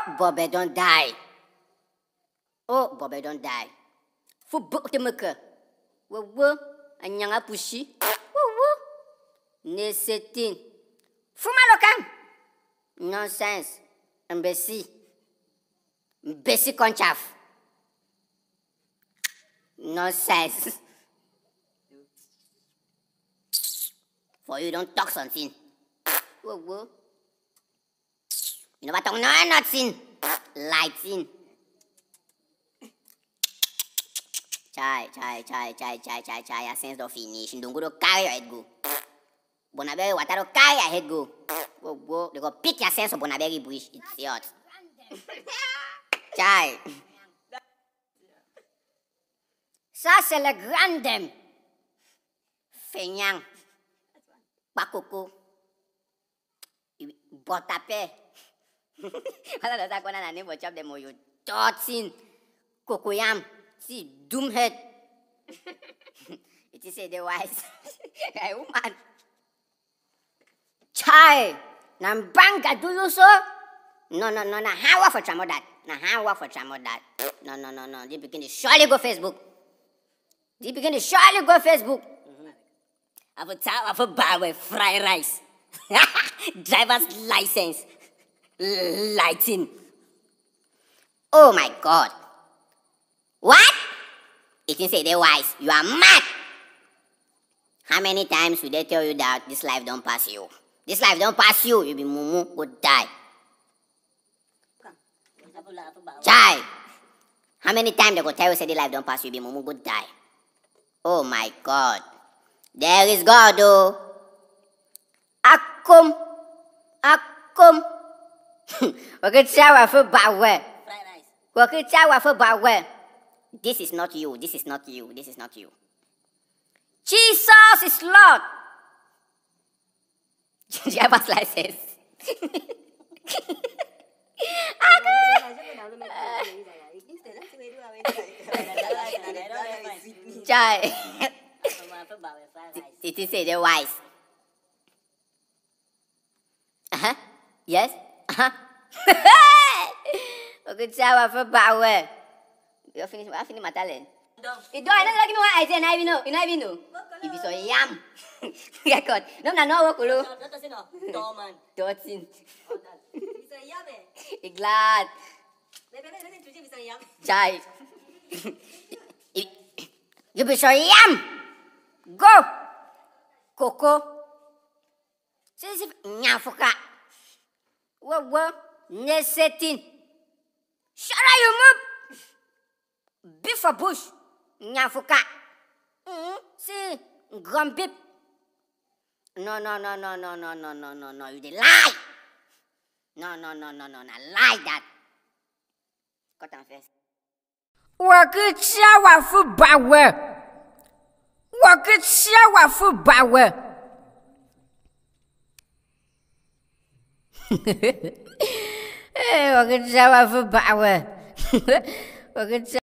Oh, Bobby don't die. Oh, Bobby don't die. Fu book the mucker. Wo, and young pushy. Wo, ne setting. Fumalokan. Nonsense. Embassy. Bessie conchaff. Nonsense. For you don't talk something. Whoa. You know what I'm not sin. Lighting. Chai. I sense the finish. Don't go to carry your head go. Bonaberry, what I don't carry your head go. Whoa. They go pick your sense of Bonaberry bush. It's yours. Chai. Ça, c'est le grand dame. Feignant. Pas coco. Botapé. Voilà, ça qu'on a name for chop de moyo. Totin. Cocoyam. Si, doomhead. It is the wise. Hey, woman. Chai. Nambanga, do you so? No. How for tramo that? How for tramo that? No. They begin to surely go Facebook. I have a bar with fried rice. Driver's license. Lighting. Oh my God. What? It can say they're wise. You are mad. How many times will they tell you that this life don't pass you? This life don't pass you. You'll be mumu, go die. Chai. How many times they go tell you say the life don't pass you? You'll be mumu, go die. Oh my God. There is God, oh. Akum. Wakitawa for bawe. Wakitawa for bawe. This is not you. Jesus is Lord. Driver's license. Chai. Did you say they're wise? Yes? Okay, Chawa for power. I finish my talent. You don't like me what I say, I know. If you so yam. Get caught. No, what could you? Dotin. Glad. Chai. You be so yam. Go. Coco. Says if Nyafuka. What? Nesetin. Shut up, you move. Beef for bush. Nyafuka. See, grumpy. No. You did lie. No. I lie that. Cut on face. Wakitawa for power. Hey, wakitawa for power.